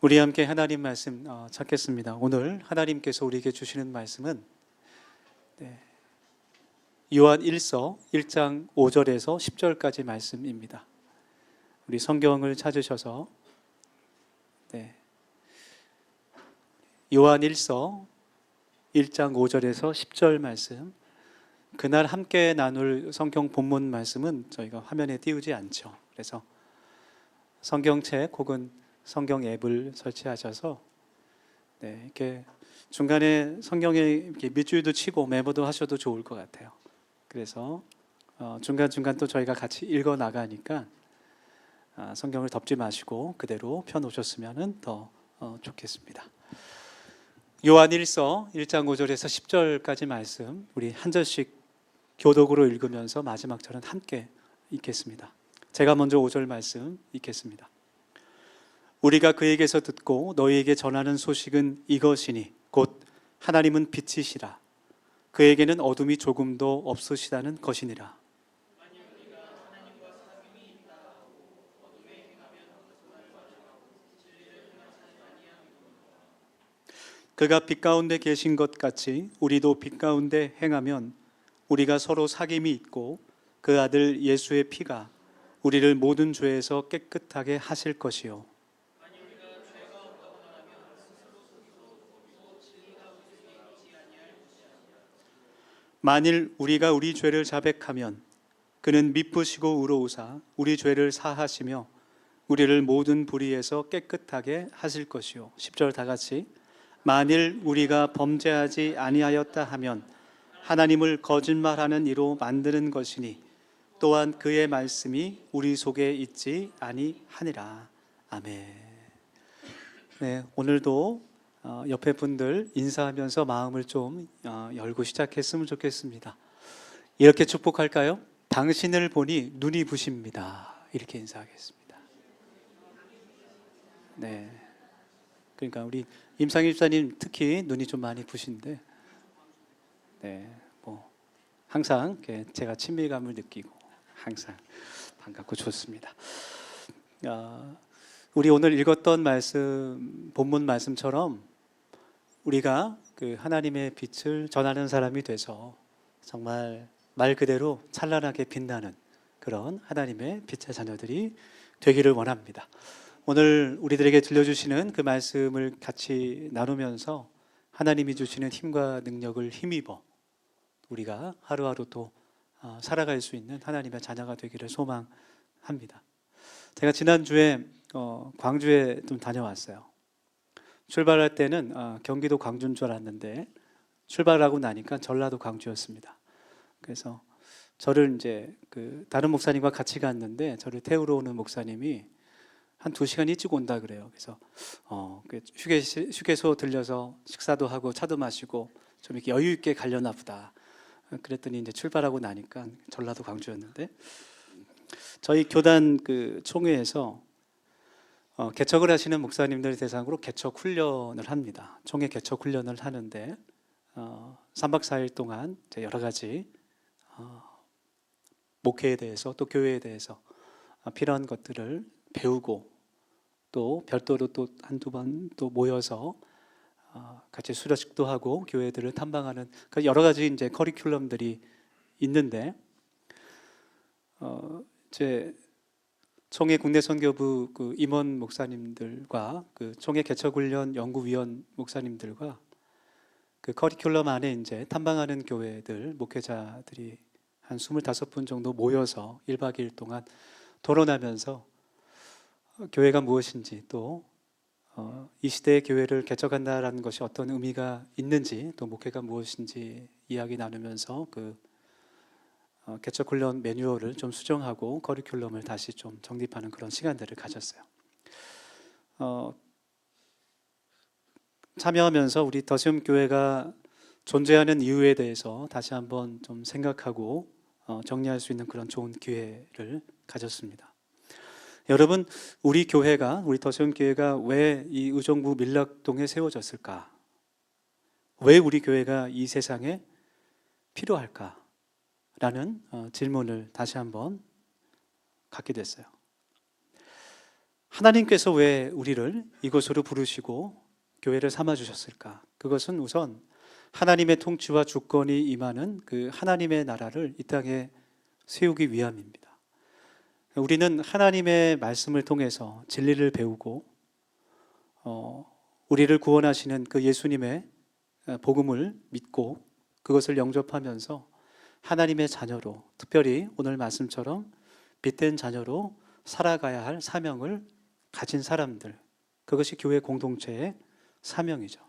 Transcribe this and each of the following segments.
우리 함께 하나님 말씀 찾겠습니다. 오늘 하나님께서 우리에게 주시는 말씀은 요한 1서 1장 5절에서 10절까지 말씀입니다. 우리 성경을 찾으셔서 요한 1서 1장 5절에서 10절 말씀, 그날 함께 나눌 성경 본문 말씀은 저희가 화면에 띄우지 않죠. 그래서 성경책 혹은 성경 앱을 설치하셔서 이렇게 중간에 성경에 이렇게 밑줄도 치고 메모도 하셔도 좋을 것 같아요. 그래서 중간중간 또 저희가 같이 읽어 나가니까 성경을 덮지 마시고 그대로 펴놓으셨으면 더 좋겠습니다. 요한 1서 1장 5절에서 10절까지 말씀 우리 한 절씩 교독으로 읽으면서 마지막 절은 함께 읽겠습니다. 제가 먼저 5절 말씀 읽겠습니다. 우리가 그에게서 듣고 너희에게 전하는 소식은 이것이니 곧 하나님은 빛이시라. 그에게는 어둠이 조금도 없으시다는 것이니라. 그가 빛 가운데 계신 것 같이 우리도 빛 가운데 행하면 우리가 서로 사귐이 있고 그 아들 예수의 피가 우리를 모든 죄에서 깨끗하게 하실 것이요. 만일 우리가 우리 죄를 자백하면 그는 미쁘시고 의로우사 우리 죄를 사하시며 우리를 모든 불의에서 깨끗하게 하실 것이요. 10절 다 같이. 만일 우리가 범죄하지 아니하였다 하면 하나님을 거짓말하는 이로 만드는 것이니 또한 그의 말씀이 우리 속에 있지 아니하니라. 아멘. 오늘도 옆에 분들 인사하면서 마음을 좀 열고 시작했으면 좋겠습니다. 이렇게 축복할까요? 당신을 보니 눈이 부십니다. 이렇게 인사하겠습니다. 그러니까 우리 임상일 집사님 특히 눈이 좀 많이 부신데, 항상 제가 친밀감을 느끼고 항상 반갑고 좋습니다. 우리 오늘 읽었던 말씀, 본문 말씀처럼 우리가 그 하나님의 빛을 전하는 사람이 돼서 정말 말 그대로 찬란하게 빛나는 그런 하나님의 빛의 자녀들이 되기를 원합니다. 오늘 우리들에게 들려주시는 그 말씀을 같이 나누면서 하나님이 주시는 힘과 능력을 힘입어 우리가 하루하루 또 살아갈 수 있는 하나님의 자녀가 되기를 소망합니다. 제가 지난주에 광주에 좀 다녀왔어요. 출발할 때는 경기도 광주인 줄 알았는데 출발하고 나니까 전라도 광주였습니다. 그래서 저를 이제 다른 목사님과 같이 갔는데 저를 태우러 오는 목사님이 한 2시간 일찍 온다 그래요. 그래서 휴게소 들려서 식사도 하고 차도 마시고 좀 이렇게 여유 있게 가려나 보다. 그랬더니 이제 출발하고 나니까 전라도 광주였는데 저희 교단 총회에서 개척을 하시는 목사님들 대상으로 개척 훈련을 합니다. 총회 개척 훈련을 하는데 3박 4일 동안 여러 가지 목회에 대해서 또 교회에 대해서 필요한 것들을 배우고 또 별도로 또 한두 번 또 모여서 같이 수료식도 하고 교회들을 탐방하는 여러 가지 이제 커리큘럼들이 있는데 이제 총회 국내 선교부 임원 목사님들과 총회 개척훈련 연구위원 목사님들과 그 커리큘럼 안에 이제 탐방하는 교회들 목회자들이 한 25분 정도 모여서 1박 2일 동안 토론하면서 교회가 무엇인지 또 이 시대의 교회를 개척한다라는 것이 어떤 의미가 있는지 또 목회가 무엇인지 이야기 나누면서 개척훈련 매뉴얼을 좀 수정하고 커리큘럼을 다시 좀 정립하는 그런 시간들을 가졌어요. 참여하면서 우리 더시움 교회가 존재하는 이유에 대해서 다시 한번 좀 생각하고 정리할 수 있는 그런 좋은 기회를 가졌습니다. 여러분, 우리 교회가, 우리 더시움 교회가 왜 이 의정부 밀락동에 세워졌을까? 왜 우리 교회가 이 세상에 필요할까? 라는 질문을 다시 한번 갖게 됐어요. 하나님께서 왜 우리를 이곳으로 부르시고 교회를 삼아 주셨을까? 그것은 우선 하나님의 통치와 주권이 임하는 그 하나님의 나라를 이 땅에 세우기 위함입니다. 우리는 하나님의 말씀을 통해서 진리를 배우고 우리를 구원하시는 그 예수님의 복음을 믿고 그것을 영접하면서 하나님의 자녀로, 특별히 오늘 말씀처럼 빛된 자녀로 살아가야 할 사명을 가진 사람들, 그것이 교회 공동체의 사명이죠.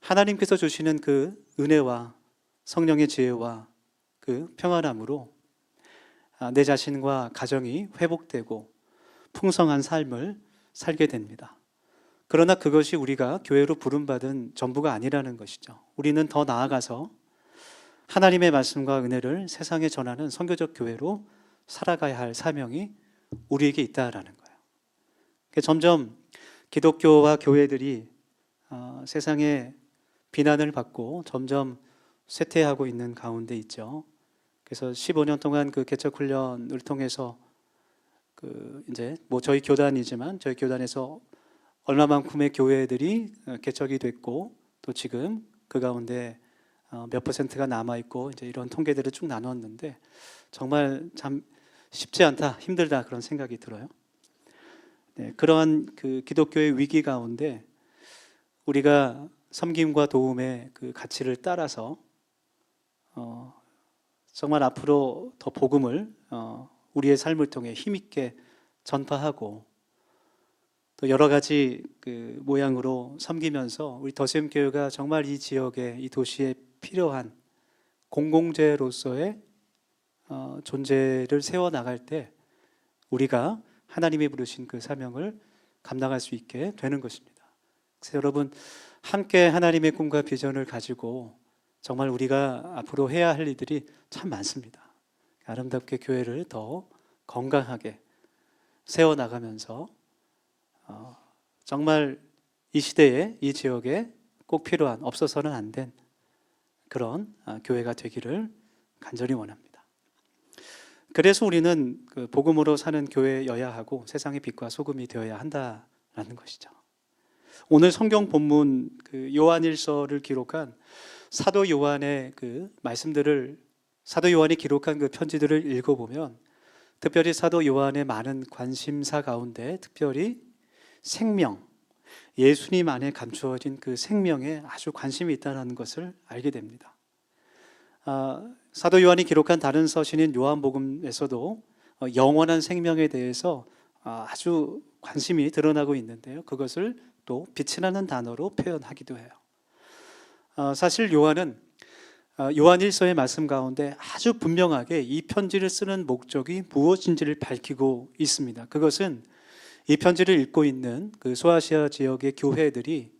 하나님께서 주시는 그 은혜와 성령의 지혜와 그 평안함으로 내 자신과 가정이 회복되고 풍성한 삶을 살게 됩니다. 그러나 그것이 우리가 교회로 부름받은 전부가 아니라는 것이죠. 우리는 더 나아가서 하나님의 말씀과 은혜를 세상에 전하는 선교적 교회로 살아가야 할 사명이 우리에게 있다라는 거예요. 점점 기독교와 교회들이 세상에 비난을 받고 점점 쇠퇴하고 있는 가운데 있죠. 그래서 15년 동안 그 개척 훈련을 통해서 이제 저희 교단이지만 저희 교단에서 얼마만큼의 교회들이 개척이 됐고 또 지금 그 가운데 몇 퍼센트가 남아 있고 이제 이런 통계들을 쭉 나눴는데 정말 참 쉽지 않다, 힘들다 그런 생각이 들어요. 네, 그러한 그 기독교의 위기 가운데 우리가 섬김과 도움의 그 가치를 따라서 정말 앞으로 더 복음을 우리의 삶을 통해 힘있게 전파하고 또 여러 가지 그 모양으로 섬기면서 우리 더샘교회가 정말 이 지역에, 이 도시에 필요한 공공재로서의 존재를 세워나갈 때 우리가 하나님이 부르신 그 사명을 감당할 수 있게 되는 것입니다. 그래서 여러분 함께 하나님의 꿈과 비전을 가지고 정말 우리가 앞으로 해야 할 일들이 참 많습니다. 아름답게 교회를 더 건강하게 세워나가면서 정말 이 시대에 이 지역에 꼭 필요한, 없어서는 안 된 그런 교회가 되기를 간절히 원합니다. 그래서 우리는 그 복음으로 사는 교회여야 하고 세상의 빛과 소금이 되어야 한다라는 것이죠. 오늘 성경 본문 그 요한일서를 기록한 사도 요한의 그 말씀들을, 사도 요한이 기록한 그 편지들을 읽어보면 특별히 사도 요한의 많은 관심사 가운데 특별히 생명, 예수님 안에 감추어진 그 생명에 아주 관심이 있다는 것을 알게 됩니다. 사도 요한이 기록한 다른 서신인 요한복음에서도 영원한 생명에 대해서 아주 관심이 드러나고 있는데요. 그것을 또 빛이 나는 단어로 표현하기도 해요. 사실 요한은 요한일서의 말씀 가운데 아주 분명하게 이 편지를 쓰는 목적이 무엇인지를 밝히고 있습니다. 그것은 이 편지를 읽고 있는 그 소아시아 지역의 교회들이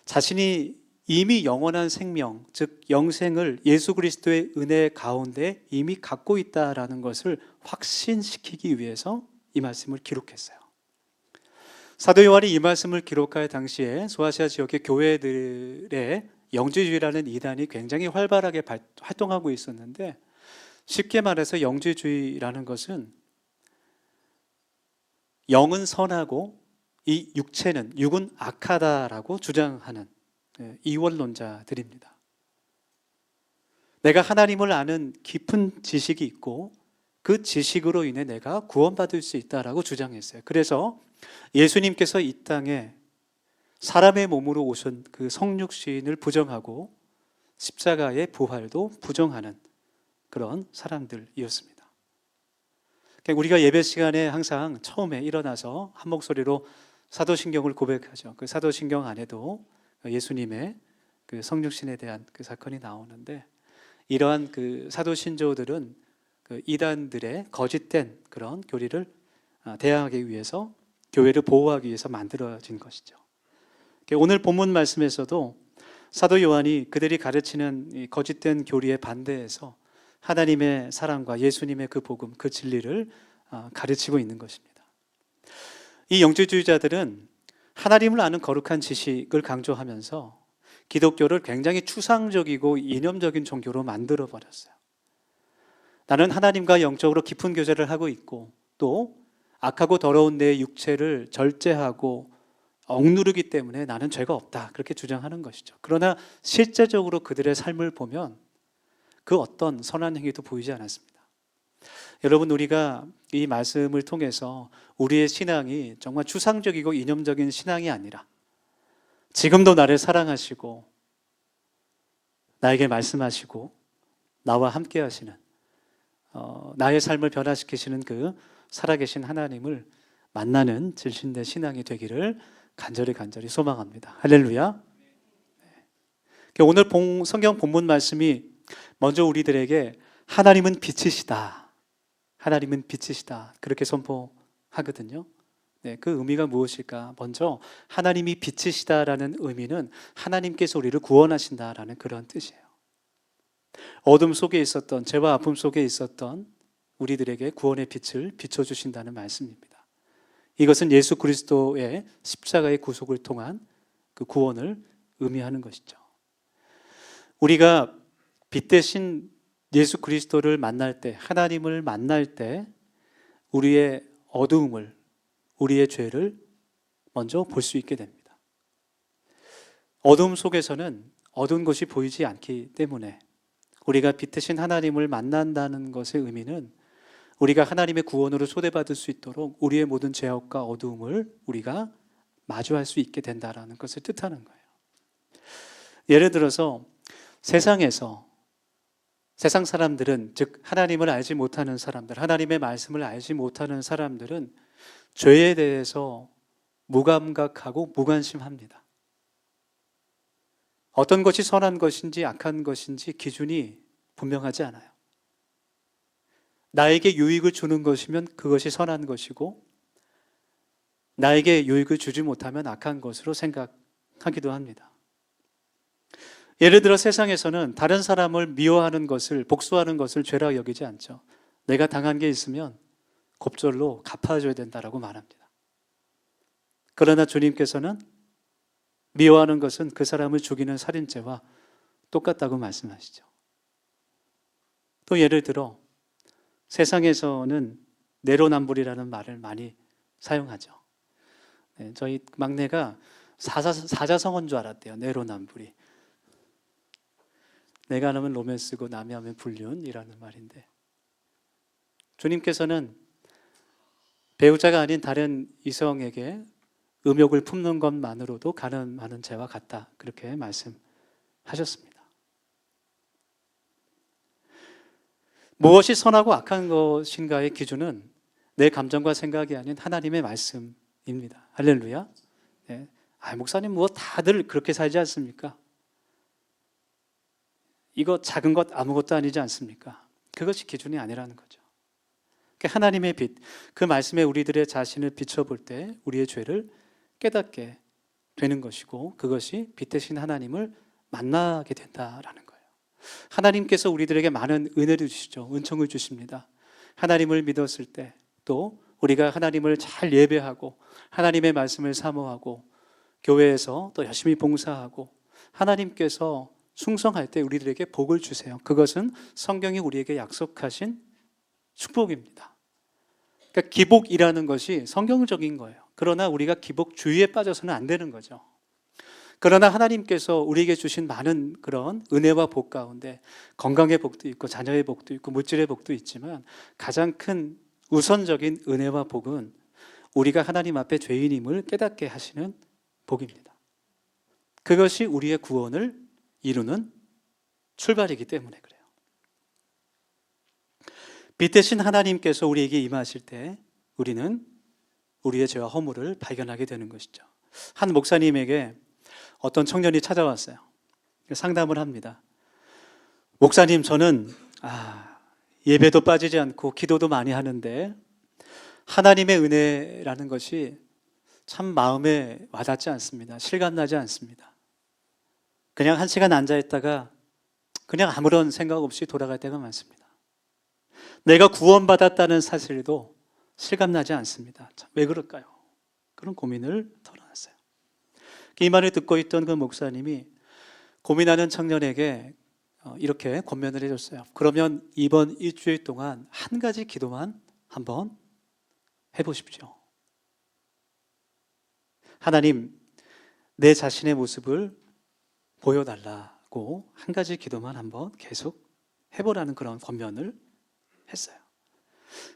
자신이 이미 영원한 생명, 즉 영생을 예수 그리스도의 은혜 가운데 이미 갖고 있다라는 것을 확신시키기 위해서 이 말씀을 기록했어요. 사도 요한이 이 말씀을 기록할 당시에 소아시아 지역의 교회들의 영지주의라는 이단이 굉장히 활발하게 활동하고 있었는데, 쉽게 말해서 영지주의라는 것은 영은 선하고 이 육은 악하다라고 주장하는 이원론자들입니다. 내가 하나님을 아는 깊은 지식이 있고 그 지식으로 인해 내가 구원받을 수 있다라고 주장했어요. 그래서 예수님께서 이 땅에 사람의 몸으로 오신 그 성육신을 부정하고 십자가의 부활도 부정하는 그런 사람들이었습니다. 우리가 예배 시간에 항상 처음에 일어나서 한 목소리로 사도신경을 고백하죠. 그 사도신경 안에도 예수님의 그 성육신에 대한 그 사건이 나오는데, 이러한 그 사도신조들은 그 이단들의 거짓된 그런 교리를 대항하기 위해서, 교회를 보호하기 위해서 만들어진 것이죠. 오늘 본문 말씀에서도 사도 요한이 그들이 가르치는 이 거짓된 교리에 반대해서 하나님의 사랑과 예수님의 그 복음, 그 진리를 가르치고 있는 것입니다. 이 영지주의자들은 하나님을 아는 거룩한 지식을 강조하면서 기독교를 굉장히 추상적이고 이념적인 종교로 만들어버렸어요. 나는 하나님과 영적으로 깊은 교제를 하고 있고 또 악하고 더러운 내 육체를 절제하고 억누르기 때문에 나는 죄가 없다, 그렇게 주장하는 것이죠. 그러나 실제적으로 그들의 삶을 보면 그 어떤 선한 행위도 보이지 않았습니다. 여러분, 우리가 이 말씀을 통해서 우리의 신앙이 정말 추상적이고 이념적인 신앙이 아니라 지금도 나를 사랑하시고 나에게 말씀하시고 나와 함께 하시는, 나의 삶을 변화시키시는 그 살아계신 하나님을 만나는 질신된 신앙이 되기를 간절히 소망합니다. 할렐루야. 오늘 성경 본문 말씀이 먼저 우리들에게 하나님은 빛이시다, 하나님은 빛이시다, 그렇게 선포하거든요. 네, 그 의미가 무엇일까? 먼저 하나님이 빛이시다라는 의미는 하나님께서 우리를 구원하신다라는 그런 뜻이에요. 어둠 속에 있었던, 죄와 아픔 속에 있었던 우리들에게 구원의 빛을 비춰주신다는 말씀입니다. 이것은 예수 그리스도의 십자가의 구속을 통한 그 구원을 의미하는 것이죠. 우리가 빛 대신 예수 그리스도를 만날 때, 하나님을 만날 때 우리의 어두움을, 우리의 죄를 먼저 볼 수 있게 됩니다. 어두움 속에서는 어두운 것이 보이지 않기 때문에 우리가 빛 대신 하나님을 만난다는 것의 의미는 우리가 하나님의 구원으로 초대받을 수 있도록 우리의 모든 죄악과 어두움을 우리가 마주할 수 있게 된다는 것을 뜻하는 거예요. 예를 들어서 세상에서, 세상 사람들은, 즉 하나님을 알지 못하는 사람들, 하나님의 말씀을 알지 못하는 사람들은 죄에 대해서 무감각하고 무관심합니다. 어떤 것이 선한 것인지 악한 것인지 기준이 분명하지 않아요. 나에게 유익을 주는 것이면 그것이 선한 것이고, 나에게 유익을 주지 못하면 악한 것으로 생각하기도 합니다. 예를 들어 세상에서는 다른 사람을 미워하는 것을, 복수하는 것을 죄라 여기지 않죠. 내가 당한 게 있으면 kop절로 갚아줘야 된다라고 말합니다. 그러나 주님께서는 미워하는 것은 그 사람을 죽이는 살인죄와 똑같다고 말씀하시죠. 또 예를 들어 세상에서는 내로남불이라는 말을 많이 사용하죠. 네, 저희 막내가 사자성어인 줄 알았대요. 내로남불이. 내가 하면 로맨스고 남이 하면 불륜이라는 말인데, 주님께서는 배우자가 아닌 다른 이성에게 음욕을 품는 것만으로도 가늠하는 죄와 같다, 그렇게 말씀하셨습니다. 무엇이 선하고 악한 것인가의 기준은 내 감정과 생각이 아닌 하나님의 말씀입니다. 할렐루야. 네. 목사님 뭐 다들 그렇게 살지 않습니까? 이거 작은 것 아무것도 아니지 않습니까? 그것이 기준이 아니라는 거죠. 하나님의 빛, 그 말씀에 우리들의 자신을 비춰볼 때 우리의 죄를 깨닫게 되는 것이고, 그것이 빛 대신 하나님을 만나게 된다라는 거예요. 하나님께서 우리들에게 많은 은혜를 주시죠. 은총을 주십니다. 하나님을 믿었을 때, 또 우리가 하나님을 잘 예배하고 하나님의 말씀을 사모하고 교회에서 또 열심히 봉사하고 하나님께서 충성할 때 우리들에게 복을 주세요. 그것은 성경이 우리에게 약속하신 축복입니다. 그러니까 기복이라는 것이 성경적인 거예요. 그러나 우리가 기복주의에 빠져서는 안 되는 거죠. 그러나 하나님께서 우리에게 주신 많은 그런 은혜와 복 가운데 건강의 복도 있고 자녀의 복도 있고 물질의 복도 있지만, 가장 큰 우선적인 은혜와 복은 우리가 하나님 앞에 죄인임을 깨닫게 하시는 복입니다. 그것이 우리의 구원을 이루는 출발이기 때문에 그래요. 빛 대신 하나님께서 우리에게 임하실 때 우리는 우리의 죄와 허물을 발견하게 되는 것이죠. 한 목사님에게 어떤 청년이 찾아왔어요. 상담을 합니다. 목사님, 저는 예배도 빠지지 않고 기도도 많이 하는데 하나님의 은혜라는 것이 참 마음에 와닿지 않습니다. 실감나지 않습니다. 그냥 한 시간 앉아있다가 그냥 아무런 생각 없이 돌아갈 때가 많습니다. 내가 구원받았다는 사실도 실감나지 않습니다. 참, 왜 그럴까요? 그런 고민을 털어놨어요. 이 말을 듣고 있던 그 목사님이 고민하는 청년에게 이렇게 권면을 해줬어요. 그러면 이번 일주일 동안 한 가지 기도만 한번 해보십시오. 하나님, 내 자신의 모습을 보여달라고 한 가지 기도만 한번 계속 해보라는 그런 권면을 했어요.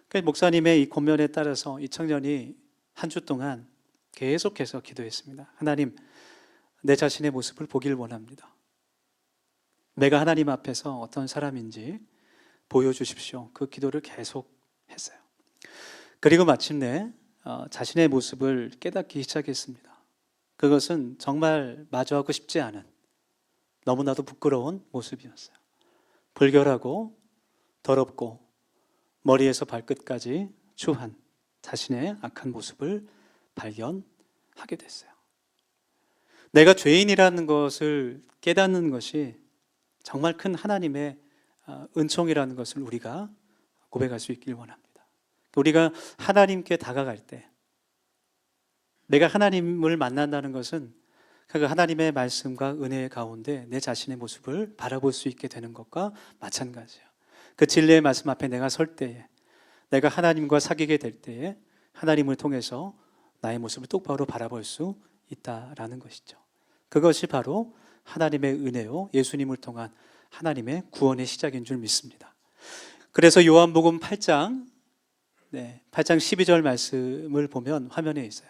그러니까 목사님의 이 권면에 따라서 이 청년이 한 주 동안 계속해서 기도했습니다. 하나님, 내 자신의 모습을 보길 원합니다. 내가 하나님 앞에서 어떤 사람인지 보여주십시오. 그 기도를 계속 했어요. 그리고 마침내 자신의 모습을 깨닫기 시작했습니다. 그것은 정말 마주하고 싶지 않은, 너무나도 부끄러운 모습이었어요. 불결하고 더럽고 머리에서 발끝까지 추한 자신의 악한 모습을 발견하게 됐어요. 내가 죄인이라는 것을 깨닫는 것이 정말 큰 하나님의 은총이라는 것을 우리가 고백할 수 있길 원합니다. 우리가 하나님께 다가갈 때, 내가 하나님을 만난다는 것은 그 하나님의 말씀과 은혜 가운데 내 자신의 모습을 바라볼 수 있게 되는 것과 마찬가지예요. 그 진리의 말씀 앞에 내가 설 때에, 내가 하나님과 사귀게 될 때에 하나님을 통해서 나의 모습을 똑바로 바라볼 수 있다라는 것이죠. 그것이 바로 하나님의 은혜요, 예수님을 통한 하나님의 구원의 시작인 줄 믿습니다. 그래서 요한복음 8장 12절 말씀을 보면 화면에 있어요.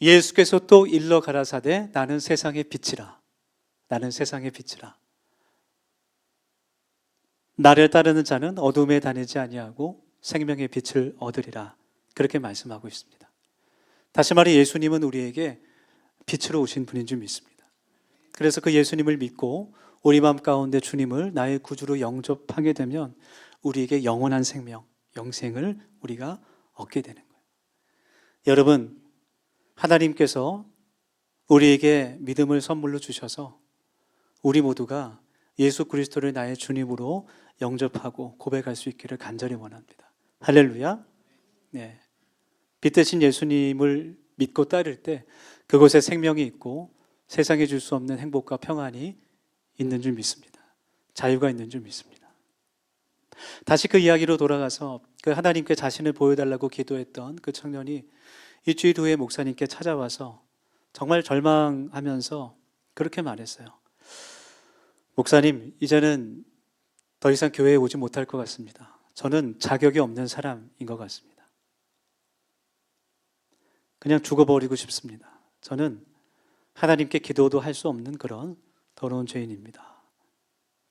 예수께서 또 일러 가라사대 나는 세상의 빛이라. 나는 세상의 빛이라. 나를 따르는 자는 어둠에 다니지 아니하고 생명의 빛을 얻으리라. 그렇게 말씀하고 있습니다. 다시 말해 예수님은 우리에게 빛으로 오신 분인 줄 믿습니다. 그래서 그 예수님을 믿고 우리 마음 가운데 주님을 나의 구주로 영접하게 되면 우리에게 영원한 생명, 영생을 우리가 얻게 되는 거예요. 여러분, 하나님께서 우리에게 믿음을 선물로 주셔서 우리 모두가 예수 그리스도를 나의 주님으로 영접하고 고백할 수 있기를 간절히 원합니다. 할렐루야. 네. 빛 대신 예수님을 믿고 따를 때 그곳에 생명이 있고 세상에 줄 수 없는 행복과 평안이 있는 줄 믿습니다. 자유가 있는 줄 믿습니다. 다시 그 이야기로 돌아가서 그 하나님께 자신을 보여달라고 기도했던 그 청년이 일주일 후에 목사님께 찾아와서 정말 절망하면서 그렇게 말했어요. 목사님, 이제는 더 이상 교회에 오지 못할 것 같습니다. 저는 자격이 없는 사람인 것 같습니다. 그냥 죽어버리고 싶습니다. 저는 하나님께 기도도 할 수 없는 그런 더러운 죄인입니다.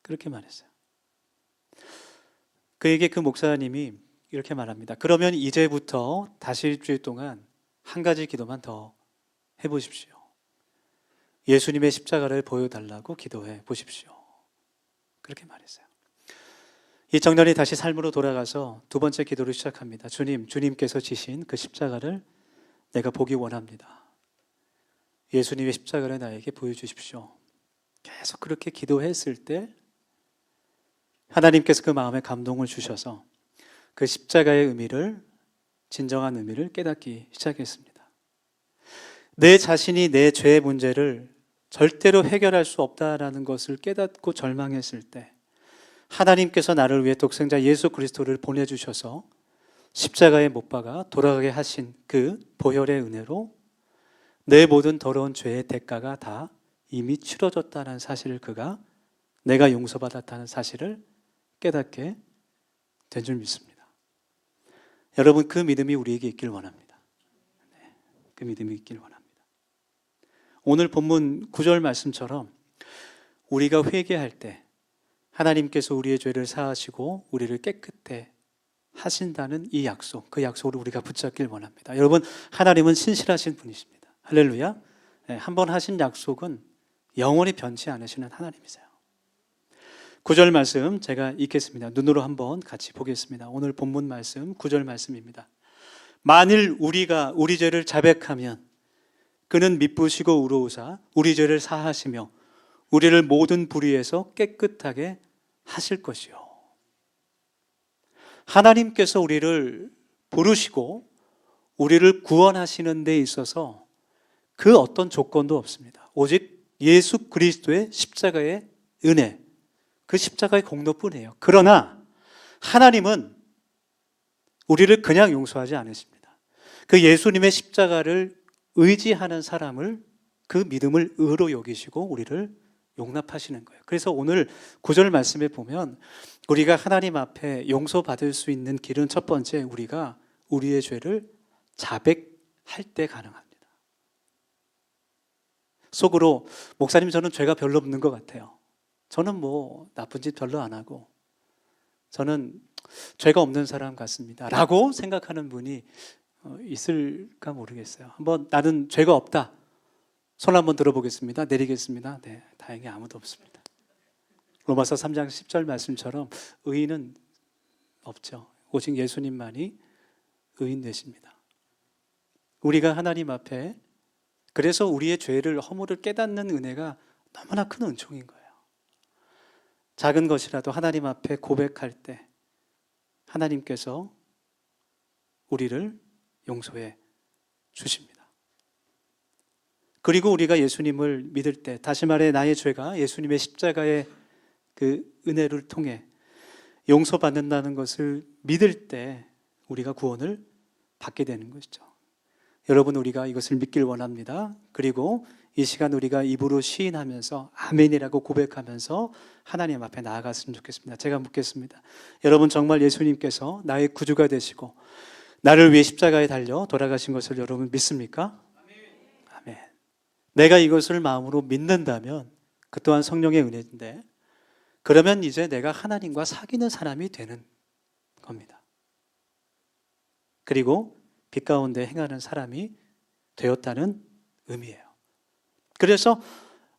그렇게 말했어요. 그에게 그 목사님이 이렇게 말합니다. 그러면 이제부터 다시 일주일 동안 한 가지 기도만 더 해보십시오. 예수님의 십자가를 보여달라고 기도해 보십시오. 그렇게 말했어요. 이 청년이 다시 삶으로 돌아가서 두 번째 기도를 시작합니다. 주님께서 지신 그 십자가를 내가 보기 원합니다. 예수님의 십자가를 나에게 보여주십시오. 계속 그렇게 기도했을 때 하나님께서 그 마음에 감동을 주셔서 그 십자가의 의미를, 진정한 의미를 깨닫기 시작했습니다. 내 자신이 내 죄의 문제를 절대로 해결할 수 없다라는 것을 깨닫고 절망했을 때 하나님께서 나를 위해 독생자 예수 그리스도를 보내주셔서 십자가에 못 박아 돌아가게 하신 그 보혈의 은혜로 내 모든 더러운 죄의 대가가 다 이미 치러졌다는 사실을 그가 내가 용서받았다는 사실을 깨닫게 된 줄 믿습니다. 여러분, 그 믿음이 우리에게 있길 원합니다. 그 믿음이 있길 원합니다. 오늘 본문 9절 말씀처럼 우리가 회개할 때 하나님께서 우리의 죄를 사하시고 우리를 깨끗해 하신다는 이 약속, 그 약속을 우리가 붙잡길 원합니다. 여러분, 하나님은 신실하신 분이십니다. 할렐루야. 한번 하신 약속은 영원히 변치 않으시는 하나님이세요. 9절 말씀 제가 읽겠습니다. 눈으로 한번 같이 보겠습니다. 오늘 본문 말씀 9절 말씀입니다. 만일 우리가 우리 죄를 자백하면 그는 미쁘시고 의로우사 우리 죄를 사하시며 우리를 모든 불의에서 깨끗하게 하실 것이요. 하나님께서 우리를 부르시고 우리를 구원하시는 데 있어서 그 어떤 조건도 없습니다. 오직 예수 그리스도의 십자가의 은혜, 그 십자가의 공로뿐이에요. 그러나 하나님은 우리를 그냥 용서하지 않으십니다. 그 예수님의 십자가를 의지하는 사람을, 그 믿음을 의로 여기시고 우리를 용납하시는 거예요. 그래서 오늘 9절 말씀에 보면 우리가 하나님 앞에 용서받을 수 있는 길은 첫 번째, 우리가 우리의 죄를 자백할 때 가능합니다. 속으로 목사님 저는 죄가 별로 없는 것 같아요. 저는 뭐 나쁜 짓 별로 안 하고 저는 죄가 없는 사람 같습니다 라고 생각하는 분이 있을까 모르겠어요. 한번 나는 죄가 없다, 손 한번 들어보겠습니다. 내리겠습니다. 네, 다행히 아무도 없습니다. 로마서 3장 10절 말씀처럼 의인은 없죠. 오직 예수님만이 의인 되십니다. 우리가 하나님 앞에, 그래서 우리의 죄를, 허물을 깨닫는 은혜가 너무나 큰 은총인 거예요. 작은 것이라도 하나님 앞에 고백할 때 하나님께서 우리를 용서해 주십니다. 그리고 우리가 예수님을 믿을 때, 다시 말해 나의 죄가 예수님의 십자가의 그 은혜를 통해 용서받는다는 것을 믿을 때 우리가 구원을 받게 되는 것이죠. 여러분, 우리가 이것을 믿길 원합니다. 그리고 이 시간 우리가 입으로 시인하면서 아멘이라고 고백하면서 하나님 앞에 나아갔으면 좋겠습니다. 제가 묻겠습니다. 여러분, 정말 예수님께서 나의 구주가 되시고 나를 위해 십자가에 달려 돌아가신 것을 여러분 믿습니까? 아멘. 내가 이것을 마음으로 믿는다면 그 또한 성령의 은혜인데, 그러면 이제 내가 하나님과 사귀는 사람이 되는 겁니다. 그리고 빛 가운데 행하는 사람이 되었다는 의미예요. 그래서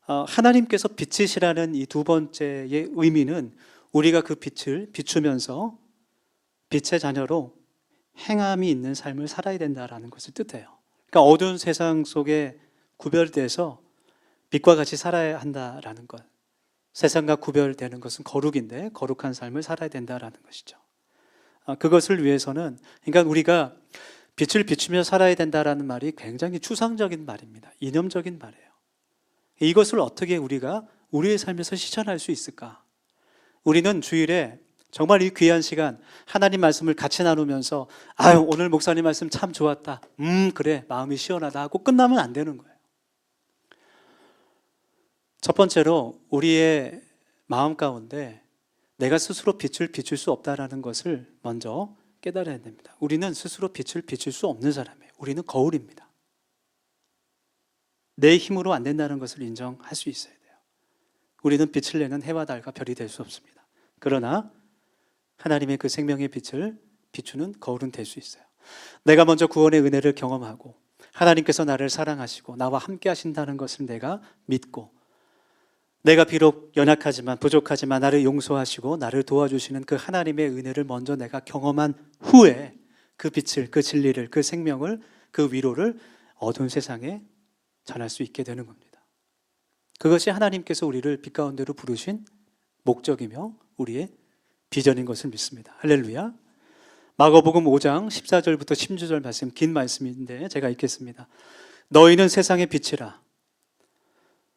하나님께서 빛이시라는 이 두 번째의 의미는 우리가 그 빛을 비추면서 빛의 자녀로 행함이 있는 삶을 살아야 된다라는 것을 뜻해요. 그러니까 어두운 세상 속에 구별돼서 빛과 같이 살아야 한다라는 것. 세상과 구별되는 것은 거룩인데 거룩한 삶을 살아야 된다라는 것이죠. 그것을 위해서는, 그러니까 우리가 빛을 비추며 살아야 된다라는 말이 굉장히 추상적인 말입니다. 이념적인 말이에요. 이것을 어떻게 우리가 우리의 삶에서 실천할 수 있을까? 우리는 주일에 정말 이 귀한 시간 하나님 말씀을 같이 나누면서 아유 오늘 목사님 말씀 참 좋았다, 그래 마음이 시원하다 하고 끝나면 안 되는 거예요. 첫 번째로 우리의 마음 가운데 내가 스스로 빛을 비출 수 없다라는 것을 먼저 깨달아야 됩니다. 우리는 스스로 빛을 비출 수 없는 사람이에요. 우리는 거울입니다. 내 힘으로 안 된다는 것을 인정할 수 있어야 돼요. 우리는 빛을 내는 해와 달과 별이 될 수 없습니다. 그러나 하나님의 그 생명의 빛을 비추는 거울은 될 수 있어요. 내가 먼저 구원의 은혜를 경험하고 하나님께서 나를 사랑하시고 나와 함께 하신다는 것을 내가 믿고, 내가 비록 연약하지만 부족하지만 나를 용서하시고 나를 도와주시는 그 하나님의 은혜를 먼저 내가 경험한 후에 그 빛을, 그 진리를, 그 생명을, 그 위로를 어두운 세상에 전할 수 있게 되는 겁니다. 그것이 하나님께서 우리를 빛 가운데로 부르신 목적이며 우리의 비전인 것을 믿습니다. 할렐루야. 마가복음 5장 14절부터 16절 말씀, 긴 말씀인데 제가 읽겠습니다. 너희는 세상의 빛이라.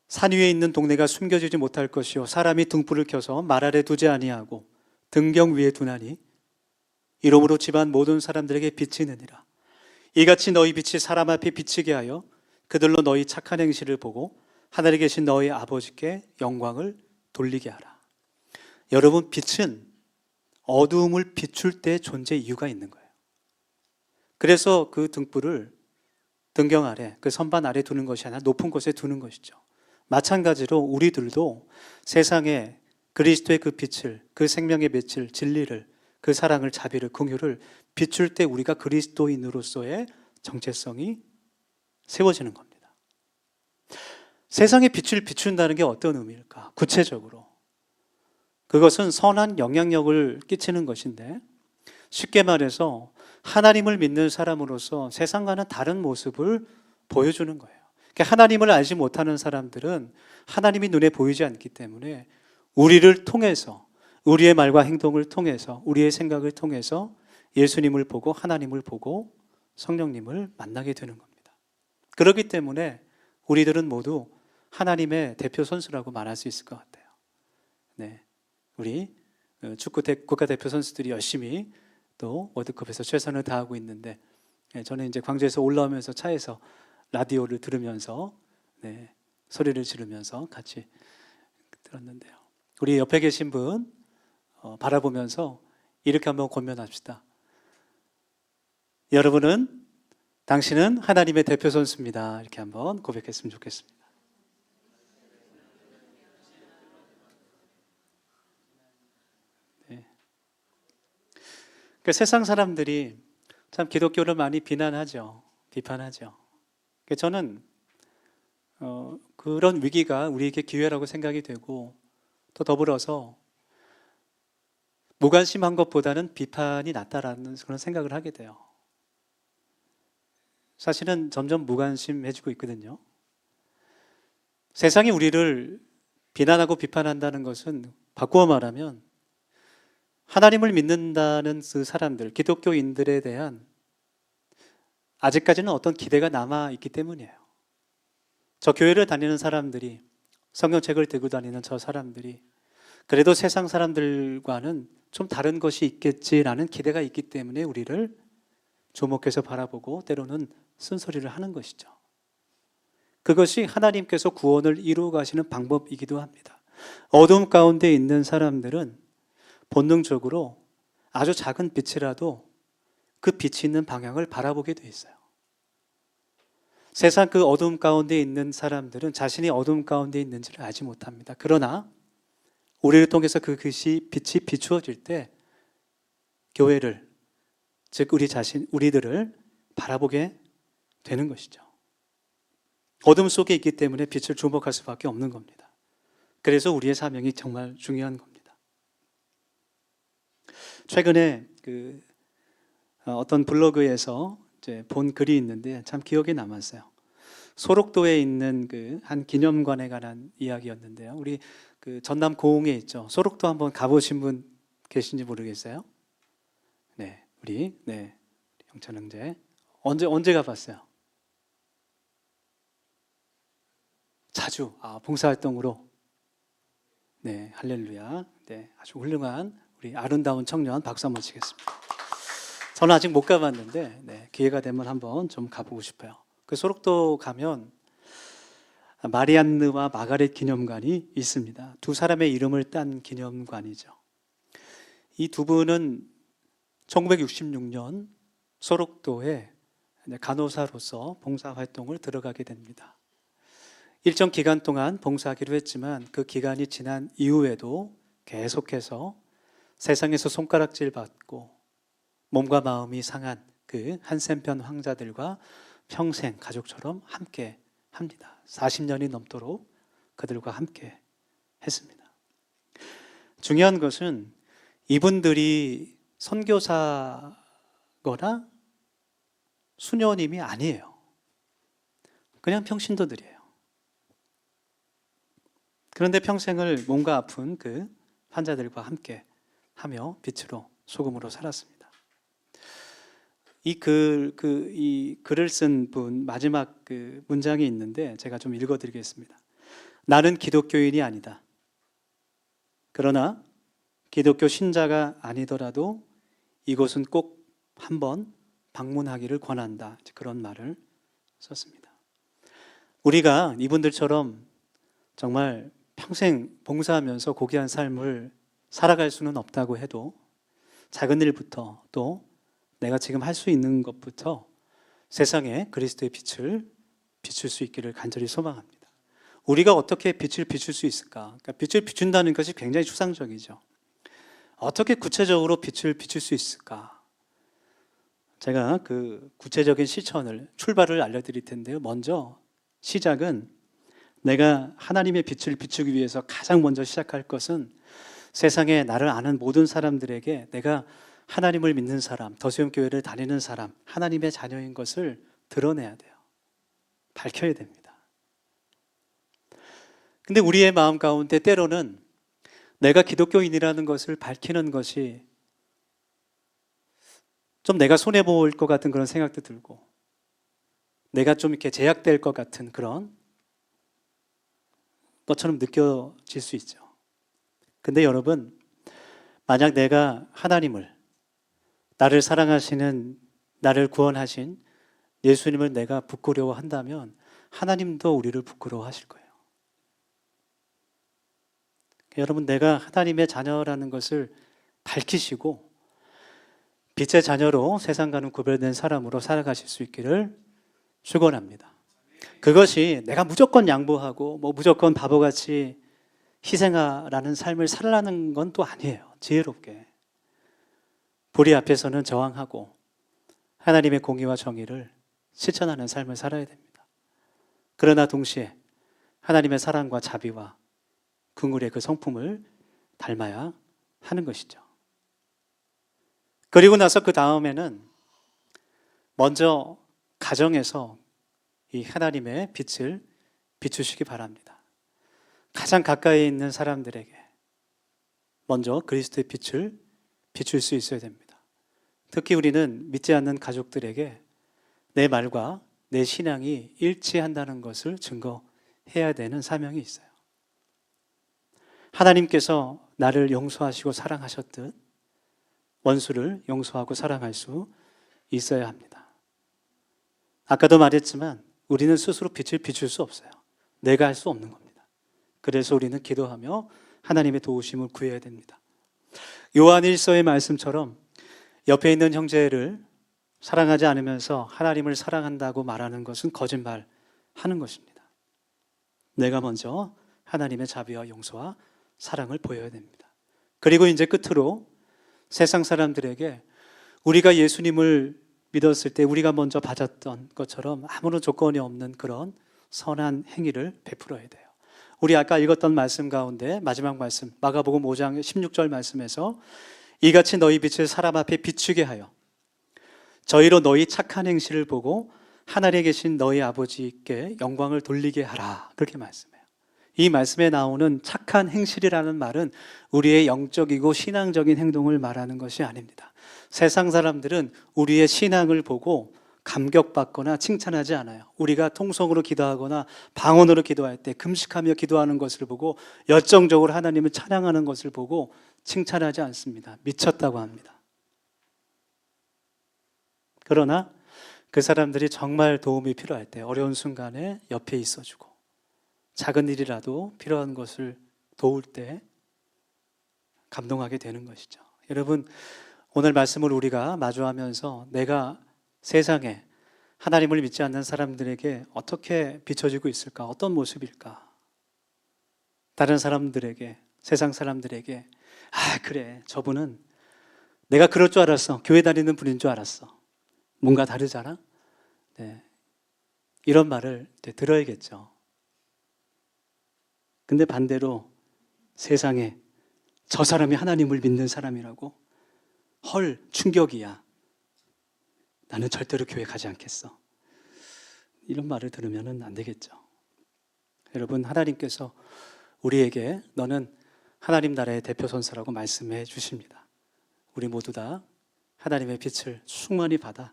산 위에 있는 동네가 숨겨지지 못할 것이요 사람이 등불을 켜서 말 아래 두지 아니하고 등경 위에 두나니 이러므로 집안 모든 사람들에게 빛이 느니라. 이같이 너희 빛이 사람 앞에 비치게 하여 그들로 너희 착한 행실을 보고 하늘에 계신 너희 아버지께 영광을 돌리게 하라. 여러분, 빛은 어두움을 비출 때 존재 이유가 있는 거예요. 그래서 그 등불을 등경 아래, 그 선반 아래 두는 것이 아니라 높은 곳에 두는 것이죠. 마찬가지로 우리들도 세상에 그리스도의 그 빛을, 그 생명의 빛을, 진리를, 그 사랑을, 자비를, 긍휼을 비출 때 우리가 그리스도인으로서의 정체성이 세워지는 겁니다. 세상의 빛을 비춘다는 게 어떤 의미일까? 구체적으로 그것은 선한 영향력을 끼치는 것인데, 쉽게 말해서 하나님을 믿는 사람으로서 세상과는 다른 모습을 보여주는 거예요. 그러니까 하나님을 알지 못하는 사람들은 하나님이 눈에 보이지 않기 때문에 우리를 통해서, 우리의 말과 행동을 통해서, 우리의 생각을 통해서 예수님을 보고 하나님을 보고 성령님을 만나게 되는 겁니다. 그렇기 때문에 우리들은 모두 하나님의 대표 선수라고 말할 수 있을 것 같아요. 네, 우리 축구 국가대표 선수들이 열심히 또 월드컵에서 최선을 다하고 있는데 저는 이제 광주에서 올라오면서 차에서 라디오를 들으면서 소리를 지르면서 같이 들었는데요. 우리 옆에 계신 분 바라보면서 이렇게 한번 권면합시다. 여러분은 당신은 하나님의 대표 선수입니다. 이렇게 한번 고백했으면 좋겠습니다. 그러니까 세상 사람들이 참 기독교를 많이 비난하죠. 비판하죠. 그러니까 저는 그런 위기가 우리에게 기회라고 생각이 되고 또 더불어서 무관심한 것보다는 비판이 낫다라는 그런 생각을 하게 돼요. 사실은 점점 무관심해지고 있거든요. 세상이 우리를 비난하고 비판한다는 것은 바꾸어 말하면 하나님을 믿는다는 그 사람들, 기독교인들에 대한 아직까지는 어떤 기대가 남아있기 때문이에요. 저 교회를 다니는 사람들이, 성경책을 들고 다니는 저 사람들이 그래도 세상 사람들과는 좀 다른 것이 있겠지라는 기대가 있기 때문에 우리를 주목해서 바라보고 때로는 쓴소리를 하는 것이죠. 그것이 하나님께서 구원을 이루어 가시는 방법이기도 합니다. 어둠 가운데 있는 사람들은 본능적으로 아주 작은 빛이라도 그 빛이 있는 방향을 바라보게 돼 있어요. 세상 그 어둠 가운데 있는 사람들은 자신이 어둠 가운데 있는지를 알지 못합니다. 그러나 우리를 통해서 그 빛이 비추어질 때 교회를, 즉 우리들을 바라보게 되는 것이죠. 어둠 속에 있기 때문에 빛을 주목할 수밖에 없는 겁니다. 그래서 우리의 사명이 정말 중요한 겁니다. 최근에 어떤 블로그에서 이제 본 글이 있는데 참 기억에 남았어요. 소록도에 있는 한 기념관에 관한 이야기였는데요. 우리 전남 고흥에 있죠. 소록도 한번 가보신 분 계신지 모르겠어요. 우리 영찬 형제 언제 가봤어요? 자주 봉사활동으로. 할렐루야. 아주 훌륭한 우리 아름다운 청년 박수 한번 치겠습니다. 저는 아직 못 가봤는데 기회가 되면 한번 좀 가보고 싶어요. 그 소록도 가면 마리안느와 마가렛 기념관이 있습니다. 두 사람의 이름을 딴 기념관이죠. 이 두 분은 1966년 소록도에 간호사로서 봉사활동을 들어가게 됩니다. 일정 기간 동안 봉사하기로 했지만 그 기간이 지난 이후에도 계속해서 세상에서 손가락질 받고 몸과 마음이 상한 그 한센편 황자들과 평생 가족처럼 함께 합니다. 40년이 넘도록 그들과 함께 했습니다. 중요한 것은 이분들이 선교사거나 수녀님이 아니에요. 그냥 평신도들이에요. 그런데 평생을 몸과 아픈 그 환자들과 함께 하며 빛으로 소금으로 살았습니다. 이 글을 쓴 분 마지막 문장이 있는데 제가 좀 읽어드리겠습니다. 나는 기독교인이 아니다. 그러나 기독교 신자가 아니더라도 이곳은 꼭 한번 방문하기를 권한다. 그런 말을 썼습니다. 우리가 이분들처럼 정말 평생 봉사하면서 고귀한 삶을 살아갈 수는 없다고 해도 작은 일부터 또 내가 지금 할 수 있는 것부터 세상에 그리스도의 빛을 비출 수 있기를 간절히 소망합니다. 우리가 어떻게 빛을 비출 수 있을까? 그러니까 빛을 비춘다는 것이 굉장히 추상적이죠. 어떻게 구체적으로 빛을 비출 수 있을까? 제가 구체적인 출발을 알려드릴 텐데요. 먼저 시작은 내가 하나님의 빛을 비추기 위해서 가장 먼저 시작할 것은 세상에 나를 아는 모든 사람들에게 내가 하나님을 믿는 사람, 더수영교회를 다니는 사람, 하나님의 자녀인 것을 드러내야 돼요. 밝혀야 됩니다. 근데 우리의 마음 가운데 때로는 내가 기독교인이라는 것을 밝히는 것이 좀 내가 손해볼 것 같은 그런 생각도 들고 내가 좀 이렇게 제약될 것 같은 그런 것처럼 느껴질 수 있죠. 근데 여러분, 만약 내가 하나님을, 나를 사랑하시는 나를 구원하신 예수님을 내가 부끄러워한다면 하나님도 우리를 부끄러워하실 거예요. 여러분, 내가 하나님의 자녀라는 것을 밝히시고 빛의 자녀로 세상과는 구별된 사람으로 살아가실 수 있기를 축원합니다. 그것이 내가 무조건 양보하고 무조건 바보같이 희생하라는 삶을 살라는 건 또 아니에요. 지혜롭게 불의 앞에서는 저항하고 하나님의 공의와 정의를 실천하는 삶을 살아야 됩니다. 그러나 동시에 하나님의 사랑과 자비와 긍휼의 그 성품을 닮아야 하는 것이죠. 그리고 나서 그 다음에는 먼저 가정에서 이 하나님의 빛을 비추시기 바랍니다. 가장 가까이 있는 사람들에게 먼저 그리스도의 빛을 비출 수 있어야 됩니다. 특히 우리는 믿지 않는 가족들에게 내 말과 내 신앙이 일치한다는 것을 증거해야 되는 사명이 있어요. 하나님께서 나를 용서하시고 사랑하셨듯 원수를 용서하고 사랑할 수 있어야 합니다. 아까도 말했지만 우리는 스스로 빛을 비출 수 없어요. 내가 할 수 없는 겁니다. 그래서 우리는 기도하며 하나님의 도우심을 구해야 됩니다. 요한 1서의 말씀처럼 옆에 있는 형제를 사랑하지 않으면서 하나님을 사랑한다고 말하는 것은 거짓말하는 것입니다. 내가 먼저 하나님의 자비와 용서와 사랑을 보여야 됩니다. 그리고 이제 끝으로 세상 사람들에게 우리가 예수님을 믿었을 때 우리가 먼저 받았던 것처럼 아무런 조건이 없는 그런 선한 행위를 베풀어야 돼요. 우리 아까 읽었던 말씀 가운데 마지막 말씀 마가복음 5장 16절 말씀에서 이같이 너희 빛을 사람 앞에 비추게 하여 저희로 너희 착한 행실을 보고 하늘에 계신 너희 아버지께 영광을 돌리게 하라, 그렇게 말씀해요. 이 말씀에 나오는 착한 행실이라는 말은 우리의 영적이고 신앙적인 행동을 말하는 것이 아닙니다. 세상 사람들은 우리의 신앙을 보고 감격받거나 칭찬하지 않아요. 우리가 통성으로 기도하거나 방언으로 기도할 때 금식하며 기도하는 것을 보고 열정적으로 하나님을 찬양하는 것을 보고 칭찬하지 않습니다. 미쳤다고 합니다. 그러나 그 사람들이 정말 도움이 필요할 때 어려운 순간에 옆에 있어주고 작은 일이라도 필요한 것을 도울 때 감동하게 되는 것이죠. 여러분, 오늘 말씀을 우리가 마주하면서 내가 세상에 하나님을 믿지 않는 사람들에게 어떻게 비춰지고 있을까? 어떤 모습일까? 다른 사람들에게, 세상 사람들에게 그래, 저분은 내가 그럴 줄 알았어. 교회 다니는 분인 줄 알았어. 뭔가 다르잖아? 네. 이런 말을 들어야겠죠. 근데 반대로 세상에 저 사람이 하나님을 믿는 사람이라고? 헐, 충격이야. 나는 절대로 교회 가지 않겠어. 이런 말을 들으면 안 되겠죠. 여러분, 하나님께서 우리에게 너는 하나님 나라의 대표 선사라고 말씀해 주십니다. 우리 모두 다 하나님의 빛을 충만히 받아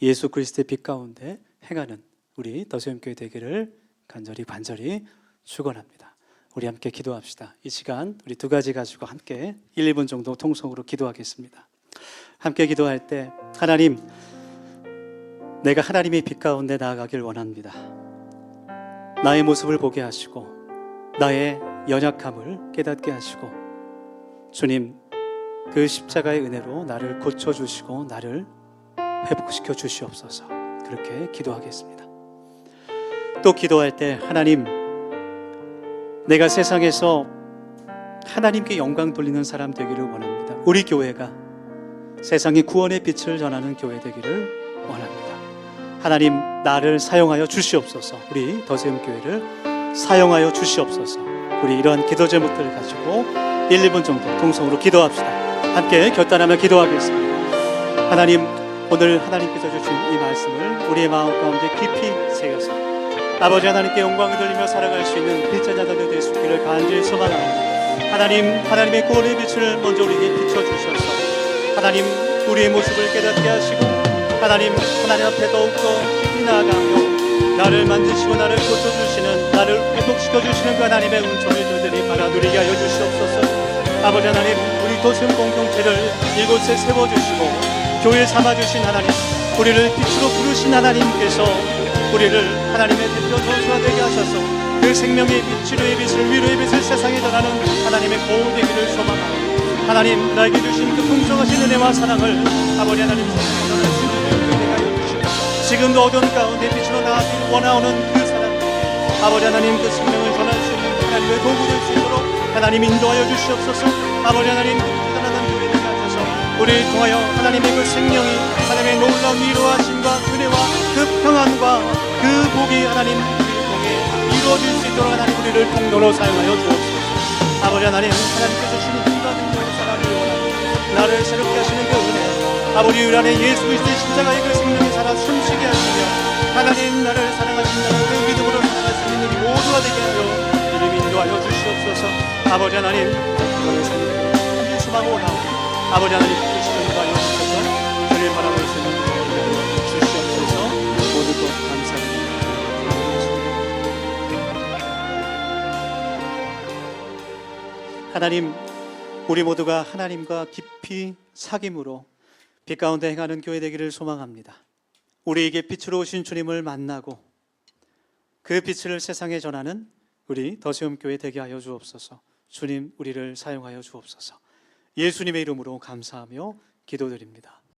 예수 그리스도의 빛 가운데 행하는 우리 더세움교회 되기를 간절히 축원합니다. 우리 함께 기도합시다. 이 시간 우리 두 가지 가지고 함께 1, 2분 정도 통성으로 기도하겠습니다. 함께 기도할 때 하나님, 내가 하나님의 빛 가운데 나아가길 원합니다. 나의 모습을 보게 하시고 나의 연약함을 깨닫게 하시고 주님, 그 십자가의 은혜로 나를 고쳐주시고 나를 회복시켜 주시옵소서. 그렇게 기도하겠습니다. 또 기도할 때 하나님, 내가 세상에서 하나님께 영광 돌리는 사람 되기를 원합니다. 우리 교회가 세상에 구원의 빛을 전하는 교회 되기를 원합니다. 하나님, 나를 사용하여 주시옵소서. 우리 더세움교회를 사용하여 주시옵소서. 우리 이러한 기도 제목들을 가지고 1, 2분 정도 통성으로 기도합시다. 함께 결단하며 기도하겠습니다. 하나님, 오늘 하나님께서 주신 이 말씀을 우리의 마음 가운데 깊이 새겨서 아버지 하나님께 영광을 돌리며 살아갈 수 있는 빛자녀들 될 수 있기를 간절히 소망합니다. 하나님, 하나님의 구원의 빛을 먼저 우리에게 비춰주셔서 하나님, 우리의 모습을 깨닫게 하시고 하나님 앞에 더욱더 깊이 나아가며 나를 만지시고 나를 고쳐주시는, 나를 회복시켜주시는 그 하나님의 은총을 저들이 받아 누리게 하여 주시옵소서. 아버지 하나님, 우리 도심 공동체를 이곳에 세워주시고 교회 삼아주신 하나님, 우리를 빛으로 부르신 하나님께서 우리를 하나님의 대표 전수가 되게 하셔서 그 생명의 빛, 치료의 빛을, 위로의 빛을 세상에 전하는 하나님의 고운 되기를 소망하고, 하나님 나에게 주신 그 풍성하신 은혜와 사랑을 아버지 하나님 세상에 전할 수 있는 은혜가 하여 주시고, 지금도 어두운 가운데 빛으로 나아가기를 원하오는 그 사람들에게 아버지 하나님 그 생명을 전할 수 있는 하나님의 도구 될 수 있도록 하나님 인도하여 주시옵소서. 아버지 하나님 그 대단한 교회 되게 하셔서 우리를 통하여 하나님의 그 생명이 하나님의 놀라운 위로하심과 은혜와 그 평안과 그 복이 하나님 우리를 통해 이루어질 수 있도록 하나님 우리를 통로로 사용하여 주옵소서. 아버지 하나님, 하나님께서 주시는 힘과 능력으로 살아가길 원하고 나를 새롭게 하시는 그 은혜, 아버지 우리 안에 예수 그리스도의 십자가의 그 생명이 살아 숨쉬게 하시며 하나님 나를 사랑하신다는 그 믿음으로 살아갈 수 있는 우리 모두가 되게 하여 주님 인도하여 주시옵소서. 아버지 하나님, 이번에 삶을 함께 수망하고 원하오니 아버지 하나님 주시는 인도하여 주셔서 주를 바라볼 수 있는 은혜를 주시옵소서. 모두 것 감사드립니다. 하나님, 우리 모두가 하나님과 깊이 사귐으로 빛 가운데 행하는 교회 되기를 소망합니다. 우리에게 빛으로 오신 주님을 만나고 그 빛을 세상에 전하는 우리 더시움 교회 되게 하여 주옵소서. 주님, 우리를 사용하여 주옵소서. 예수님의 이름으로 감사하며 기도드립니다.